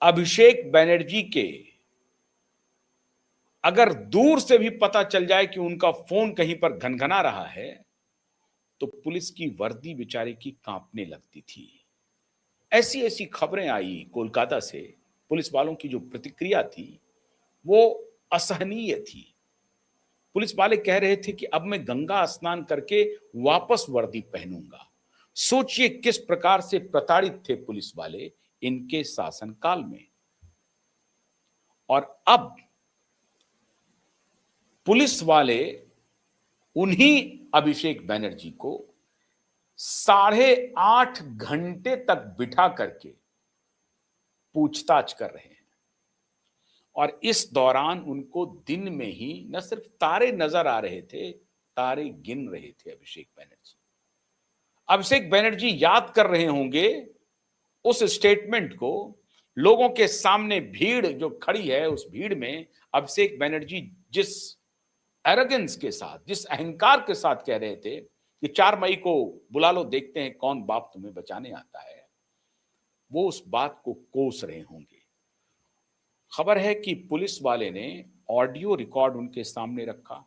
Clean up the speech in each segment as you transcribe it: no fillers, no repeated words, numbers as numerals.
अभिषेक बनर्जी के अगर दूर से भी पता चल जाए कि उनका फोन कहीं पर घनघना रहा है तो पुलिस की वर्दी बेचारे की कांपने लगती थी। ऐसी ऐसी खबरें आई कोलकाता से। पुलिस वालों की जो प्रतिक्रिया थी वो असहनीय थी। पुलिस वाले कह रहे थे कि अब मैं गंगा स्नान करके वापस वर्दी पहनूंगा। सोचिए किस प्रकार से प्रताड़ित थे पुलिस वाले इनके शासनकाल में। और अब पुलिस वाले उन्हीं अभिषेक बनर्जी को 8.5 घंटे तक बिठा करके पूछताछ कर रहे हैं। और इस दौरान उनको दिन में ही न सिर्फ तारे नजर आ रहे थे, तारे गिन रहे थे अभिषेक बनर्जी। अभिषेक बनर्जी याद कर रहे होंगे उस स्टेटमेंट को। लोगों के सामने भीड़ जो खड़ी है, उस भीड़ में अभिषेक बनर्जी जिस एरोगेंस के साथ, जिस अहंकार के साथ कह रहे थे कि 4 मई को बुला लो, देखते हैं कौन बाप तुम्हें बचाने आता है, वो उस बात को कोस रहे होंगे। खबर है कि पुलिस वाले ने ऑडियो रिकॉर्ड उनके सामने रखा,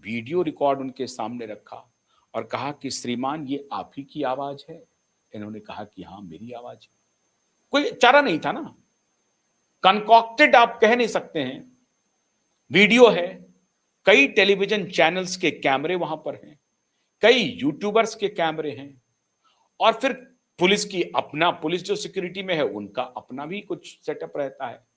वीडियो रिकॉर्ड उनके सामने रखा और कहा कि श्रीमान ये आप ही की आवाज है। इन्होंने कहा कि हाँ मेरी आवाज है। कोई चारा नहीं था ना, कंकॉक्टेड आप कह नहीं सकते हैं। वीडियो है, कई टेलीविजन चैनल्स के कैमरे वहां पर हैं, कई यूट्यूबर्स के कैमरे हैं और फिर पुलिस की अपना, पुलिस जो सिक्योरिटी में है उनका अपना भी कुछ सेटअप रहता है।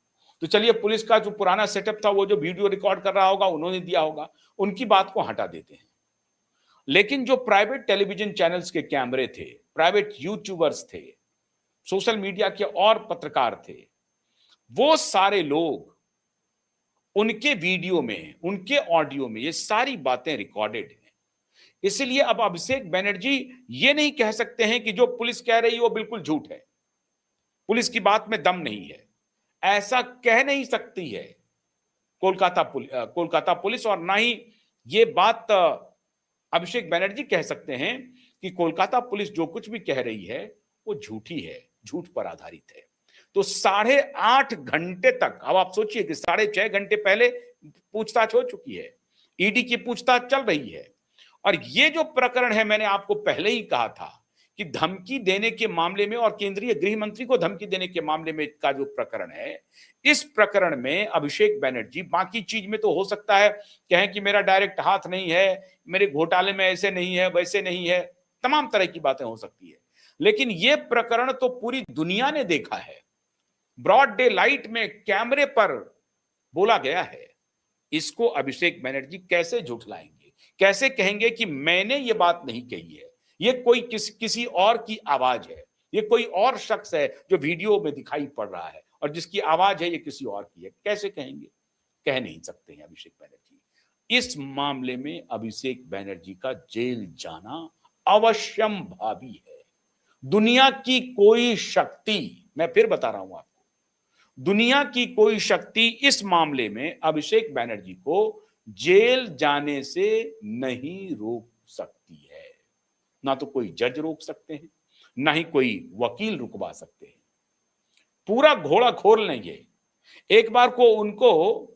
तो चलिए पुलिस का जो पुराना सेटअप था, वो जो वीडियो रिकॉर्ड कर रहा होगा उन्होंने दिया होगा, उनकी बात को हटा देते हैं। लेकिन जो प्राइवेट टेलीविजन चैनल्स के कैमरे थे, प्राइवेट यूट्यूबर्स थे, सोशल मीडिया के और पत्रकार थे, वो सारे लोग उनके वीडियो में, उनके ऑडियो में ये सारी बातें रिकॉर्डेड हैं। इसलिए अब अभिषेक बनर्जी ये नहीं कह सकते हैं कि जो पुलिस कह रही है वो बिल्कुल झूठ है, पुलिस की बात में दम नहीं है। ऐसा कह नहीं सकती है कोलकाता पुलिस। और ना ही ये बात अभिषेक बनर्जी कह सकते हैं कि कोलकाता पुलिस जो कुछ भी कह रही है वो झूठी है, झूठ पर आधारित है। तो 8.5 घंटे तक, अब आप सोचिए कि 6.5 घंटे पहले पूछताछ हो चुकी है, ईडी की पूछताछ चल रही है। और ये जो प्रकरण है, मैंने आपको पहले ही कहा था कि धमकी देने के मामले में और केंद्रीय गृह मंत्री को धमकी देने के मामले में का जो प्रकरण है, इस प्रकरण में अभिषेक बनर्जी, बाकी चीज में तो हो सकता है कहें कि मेरा डायरेक्ट हाथ नहीं है, मेरे घोटाले में ऐसे नहीं है, वैसे नहीं है, तमाम तरह की बातें हो सकती है। लेकिन यह प्रकरण तो पूरी दुनिया ने देखा है, ब्रॉड डे लाइट में कैमरे पर बोला गया है। इसको अभिषेक बनर्जी कैसे झुठलाएंगे, कैसे कहेंगे कि मैंने ये बात नहीं कही है, ये कोई किसी और की आवाज है, ये कोई और शख्स है जो वीडियो में दिखाई पड़ रहा है और जिसकी आवाज है ये किसी और की है, कैसे कहेंगे? कह नहीं सकते हैं अभिषेक बनर्जी। इस मामले में अभिषेक बनर्जी का जेल जाना अवश्यम भावी है। दुनिया की कोई शक्ति, मैं फिर बता रहा हूं आपको, दुनिया की कोई शक्ति इस मामले में अभिषेक बनर्जी को जेल जाने से नहीं रोक सकती है। ना तो कोई जज रोक सकते हैं, ना ही कोई वकील रुकवा सकते हैं। पूरा घोड़ा खोल लेंगे। एक बार को उनको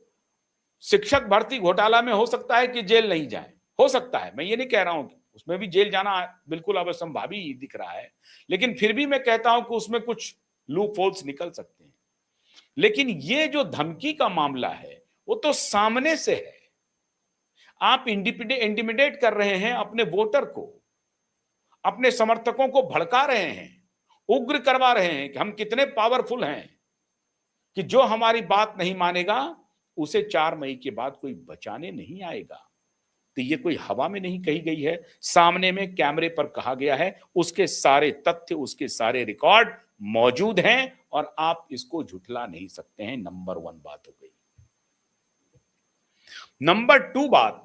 शिक्षक भर्ती घोटाला में हो सकता है कि जेल नहीं जाए, हो सकता है, मैं ये नहीं कह रहा हूं कि उसमें भी जेल जाना बिल्कुल अवश्यंभावी दिख रहा है, लेकिन फिर भी मैं कहता हूं कि उसमें कुछ लूप होल्स निकल सकते हैं। लेकिन ये जो धमकी का मामला है वो तो सामने से है। आप इंटिमिडेट कर रहे हैं अपने वोटर को, अपने समर्थकों को भड़का रहे हैं, उग्र करवा रहे हैं कि हम कितने पावरफुल हैं, कि जो हमारी बात नहीं मानेगा उसे 4 मई के बाद कोई बचाने नहीं आएगा। तो ये कोई हवा में नहीं कही गई है, सामने में कैमरे पर कहा गया है, उसके सारे तथ्य, उसके सारे रिकॉर्ड मौजूद हैं और आप इसको झुठला नहीं सकते हैं। नंबर 1 बात हो गई। नंबर 2 बात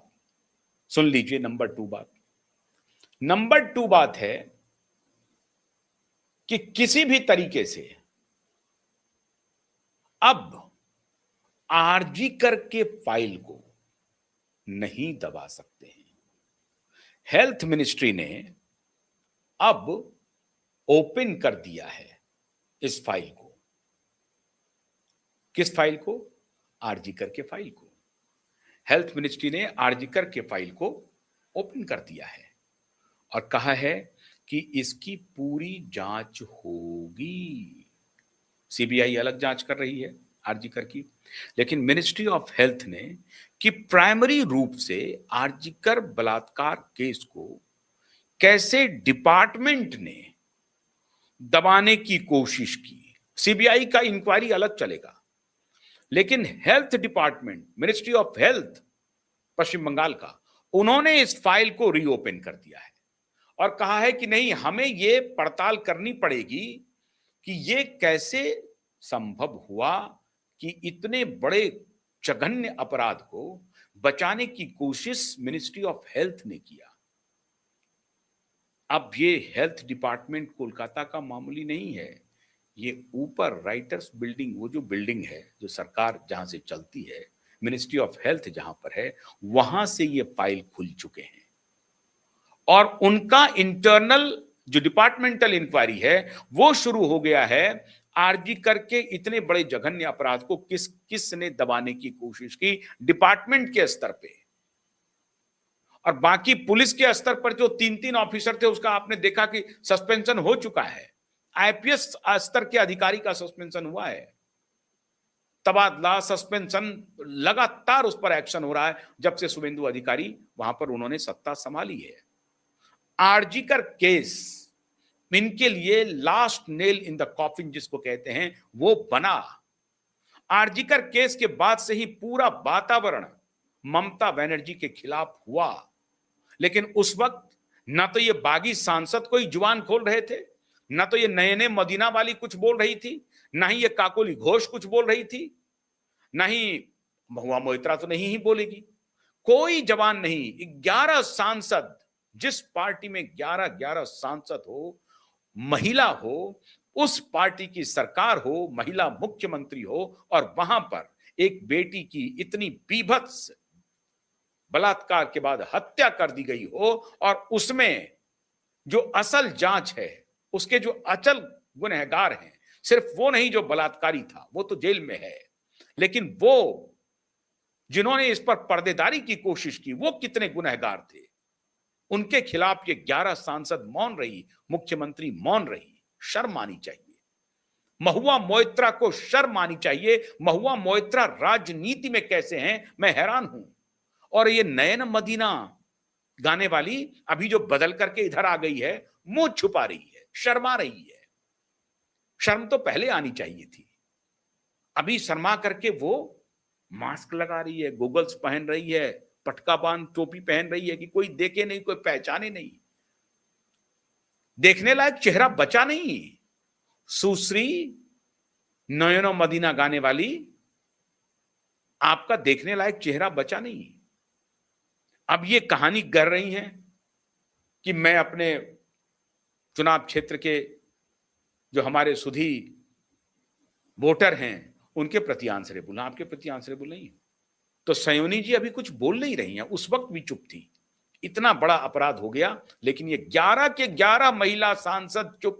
सुन लीजिए। नंबर 2 बात है कि किसी भी तरीके से अब आरजी करके फाइल को नहीं दबा सकते हैं। हेल्थ मिनिस्ट्री ने अब ओपन कर दिया है इस फाइल को। किस फाइल को? आरजीकर के फाइल को। हेल्थ मिनिस्ट्री ने आरजीकर के फाइल को ओपन कर दिया है और कहा है कि इसकी पूरी जांच होगी। सीबीआई अलग जांच कर रही है आरजीकर की, लेकिन मिनिस्ट्री ऑफ हेल्थ ने कि प्राइमरी रूप से आरजीकर बलात्कार केस को कैसे डिपार्टमेंट ने दबाने की कोशिश की। सीबीआई का इंक्वायरी अलग चलेगा, लेकिन health department, ministry of health Paschim Bangal का, उन्होंने इस फाइल को रीओपन कर दिया है और कहा है कि नहीं, हमें यह पड़ताल करनी पड़ेगी कि यह कैसे संभव हुआ कि इतने बड़े जघन्य अपराध को बचाने की कोशिश मिनिस्ट्री ऑफ हेल्थ ने किया। अब ये हेल्थ डिपार्टमेंट कोलकाता का मामूली नहीं है, ये ऊपर राइटर्स बिल्डिंग, वो जो बिल्डिंग है जो सरकार जहां से चलती है, मिनिस्ट्री ऑफ हेल्थ जहां पर है, वहां से ये फाइल खुल चुके हैं और उनका इंटरनल जो डिपार्टमेंटल इंक्वायरी है वो शुरू हो गया है। आरजी करके इतने बड़े जघन्य अपराध को किसने दबाने की कोशिश की डिपार्टमेंट के स्तर पे, और बाकी पुलिस के स्तर पर जो 3-3 ऑफिसर थे उसका आपने देखा कि सस्पेंशन हो चुका है। आईपीएस स्तर के अधिकारी का सस्पेंशन हुआ है, तबादला, सस्पेंशन, लगातार उस पर एक्शन हो रहा है जब से शुभेंदु अधिकारी वहां पर उन्होंने सत्ता संभाली है। आरजीकर केस इनके लिए last nail in the coffin जिसको कहते हैं वो बना। आरजीकर केस के बाद से ही पूरा वातावरण ममता बनर्जी के खिलाफ हुआ, लेकिन उस वक्त ना तो ये बागी सांसद कोई जुबान खोल रहे थे, ना तो ये नयने मदीना वाली कुछ बोल रही थी, ना ही ये काकोली घोष कुछ बोल रही थी, ना ही महुआ मोइत्रा तो नहीं ही बोलेगी, कोई जवान नहीं। 11 सांसद, जिस पार्टी में 11-11 सांसद हो, महिला हो, उस पार्टी की सरकार हो, महिला मुख्यमंत्री हो और वहां पर एक बेटी की इतनी बीभत्स बलात्कार के बाद हत्या कर दी गई हो और उसमें जो असल जांच है, उसके जो अचल गुनहगार हैं, सिर्फ वो नहीं जो बलात्कारी था, वो तो जेल में है, लेकिन वो जिन्होंने इस पर पर्देदारी की कोशिश की, वो कितने गुनहगार थे, उनके खिलाफ ये 11 सांसद मौन रही, मुख्यमंत्री मौन रही। शर्म आनी चाहिए, महुआ मोइत्रा को शर्म आनी चाहिए। महुआ मोइत्रा राजनीति में कैसे हैं, मैं हैरान हूं। और ये नयन मदीना गाने वाली अभी जो बदल करके इधर आ गई है, मुंह छुपा रही है, शर्मा रही है। शर्म तो पहले आनी चाहिए थी, अभी शर्मा करके वो मास्क लगा रही है, गोगल्स पहन रही है, पटका बांध टोपी पहन रही है कि कोई देखे नहीं, कोई पहचाने नहीं, देखने लायक चेहरा बचा नहीं। सुश्री नयनो मदीना गाने वाली, आपका देखने लायक चेहरा बचा नहीं। अब ये कहानी कर रही हैं कि मैं अपने चुनाव क्षेत्र के जो हमारे सुधी वोटर हैं उनके प्रति आंसरेबल, आपके प्रति आंसरेबल नहीं। तो सयोनी जी अभी कुछ बोल नहीं रही हैं, उस वक्त भी चुप थी। इतना बड़ा अपराध हो गया, लेकिन ये 11 के 11 महिला सांसद चुप थे।